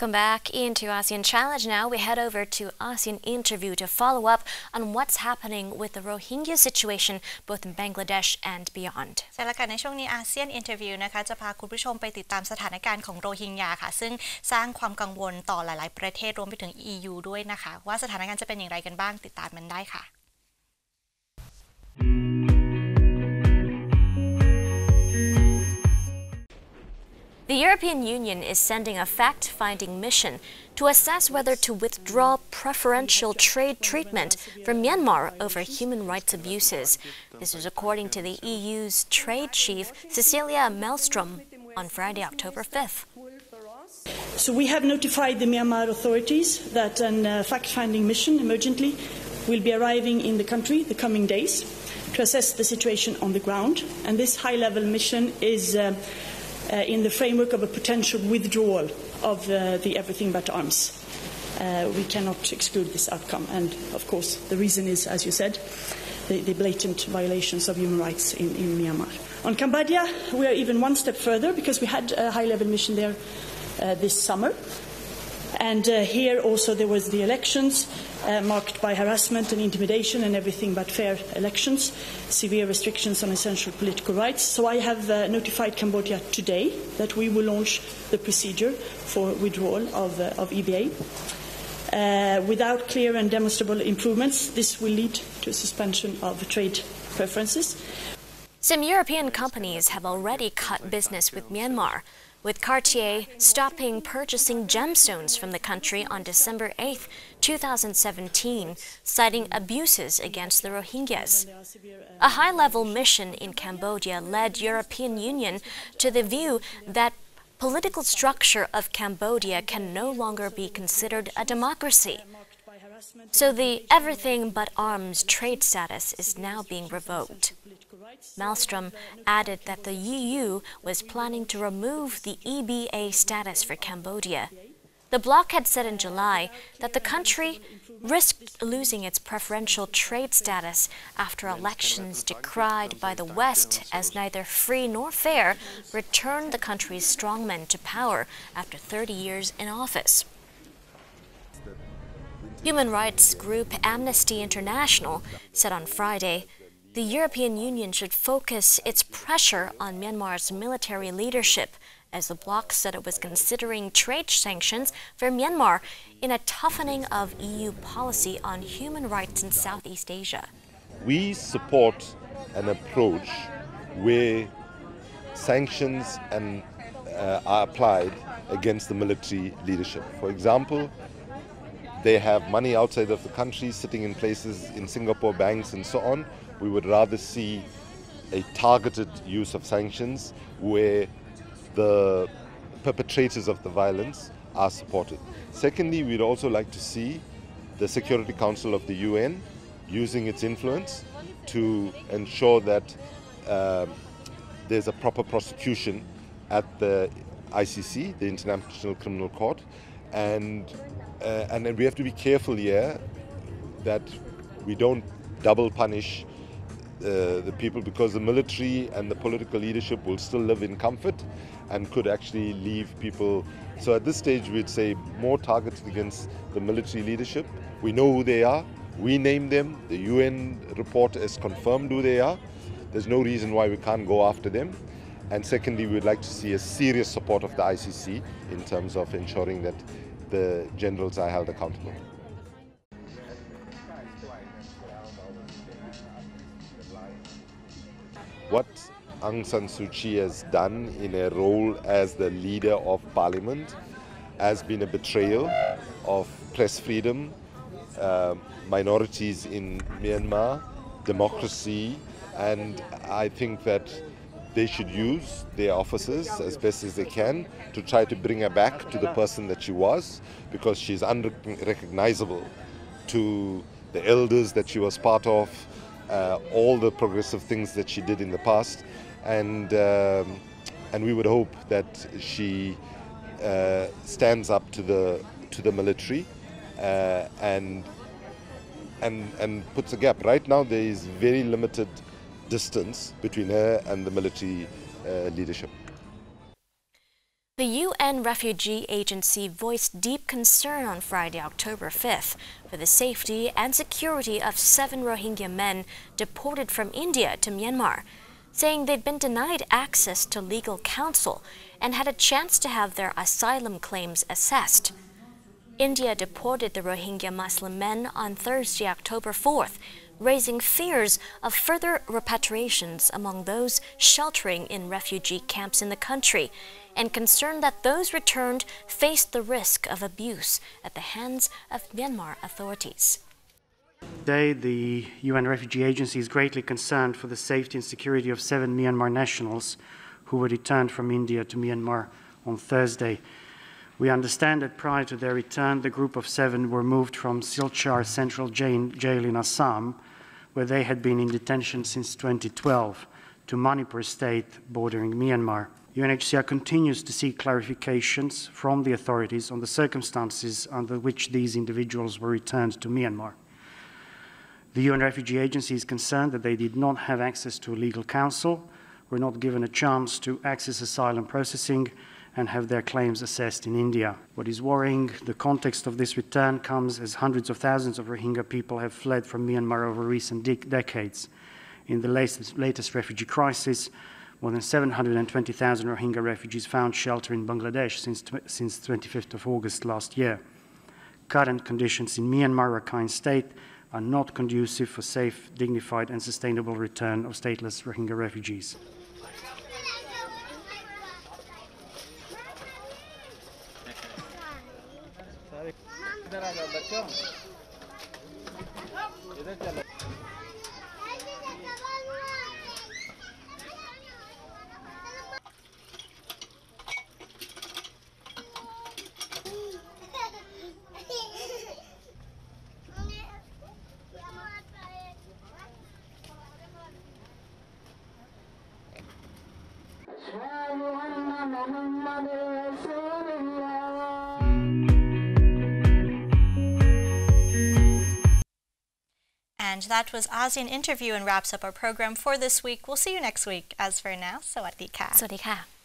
Welcome back into ASEAN Challenge. Now we head over to ASEAN Interview to follow up on what's happening with the Rohingya situation both in Bangladesh and beyond. ใช่แล้วกันในช่วงนี้ ASEAN Interview นะคะจะพาคุณผู้ชมไปติดตามสถานการณ์ของโรฮิงญาค่ะซึ่งสร้างความกังวลต่อหลายๆประเทศรวมไปถึง EU ด้วยนะคะว่าสถานการณ์จะเป็นอย่างไรกันบ้างติดตามมันได้ค่ะThe European Union is sending a fact-finding mission to assess whether to withdraw preferential trade treatment for Myanmar over human rights abuses. This is according to the EU's trade chief, Cecilia Malmström, on Friday, October 5th. So we have notified the Myanmar authorities that a fact-finding mission emergently will be arriving in the country the coming days to assess the situation on the ground. And this high-level mission is in the framework of a potential withdrawal of the Everything But Arms. We cannot exclude this outcome. And, of course, the reason is, as you said, the blatant violations of human rights in Myanmar. On Cambodia, we are even one step further because we had a high-level mission there this summer. And here also there was the elections marked by harassment and intimidation and everything but fair elections, severe restrictions on essential political rights. So I have notified Cambodia today that we will launch the procedure for withdrawal of EBA. Without clear and demonstrable improvements, this will lead to a suspension of trade preferences. Some European companies have already cut business with Myanmar, with Cartier stopping purchasing gemstones from the country on December 8, 2017, citing abuses against the Rohingyas. A high-level mission in Cambodia led European Union to the view that political structure of Cambodia can no longer be considered a democracy. So the everything but arms trade status is now being revoked. Malmström added that the EU was planning to remove the EBA status for Cambodia. The bloc had said in July that the country risked losing its preferential trade status after elections decried by the West as neither free nor fair returned the country's strongmen to power after 30 years in office. Human rights group Amnesty International said on Friday the European Union should focus its pressure on Myanmar's military leadership, as the bloc said it was considering trade sanctions for Myanmar in a toughening of EU policy on human rights in Southeast Asia. We support an approach where sanctions are applied against the military leadership. For example, they have money outside of the country, sitting in places in Singapore banks and so on. We would rather see a targeted use of sanctions where the perpetrators of the violence are supported. Secondly, we'd also like to see the Security Council of the UN using its influence to ensure that there's a proper prosecution at the ICC, the International Criminal Court, and we have to be careful here that we don't double punish the people, because the military and the political leadership will still live in comfort and could actually leave people. So at this stage we'd say more targeted against the military leadership. We know who they are, we name them, the UN report has confirmed who they are. There's no reason why we can't go after them. And secondly, we'd like to see a serious support of the ICC in terms of ensuring that the generals are held accountable. What Aung San Suu Kyi has done in a role as the leader of parliament has been a betrayal of press freedom, minorities in Myanmar, democracy, and I think that they should use their offices as best as they can to try to bring her back to the person that she was, because she's unrecognizable to the elders that she was part of, all the progressive things that she did in the past, and we would hope that she stands up to the military and puts a gap. Right now there is very limited distance between her and the military leadership. The UN Refugee Agency voiced deep concern on Friday, October 5th, for the safety and security of 7 Rohingya men deported from India to Myanmar, saying they'd been denied access to legal counsel and had a chance to have their asylum claims assessed. India deported the Rohingya Muslim men on Thursday, October 4th, raising fears of further repatriations among those sheltering in refugee camps in the country, and concern that those returned faced the risk of abuse at the hands of Myanmar authorities. Today, the UN Refugee Agency is greatly concerned for the safety and security of 7 Myanmar nationals who were returned from India to Myanmar on Thursday. We understand that prior to their return, the group of 7 were moved from Silchar Central Jail in Assam, where they had been in detention since 2012, to Manipur State bordering Myanmar. UNHCR continues to seek clarifications from the authorities on the circumstances under which these individuals were returned to Myanmar. The UN Refugee Agency is concerned that they did not have access to legal counsel, were not given a chance to access asylum processing, and have their claims assessed in India. What is worrying, the context of this return comes as hundreds of thousands of Rohingya people have fled from Myanmar over recent decades. In the latest refugee crisis, more than 720,000 Rohingya refugees found shelter in Bangladesh since 25th of August last year. Current conditions in Myanmar, Rakhine State, are not conducive for safe, dignified and sustainable return of stateless Rohingya refugees. And that was ASEAN Interview and wraps up our program for this week. We'll see you next week. As for now, สวัสดีค่ะ สวัสดีค่ะ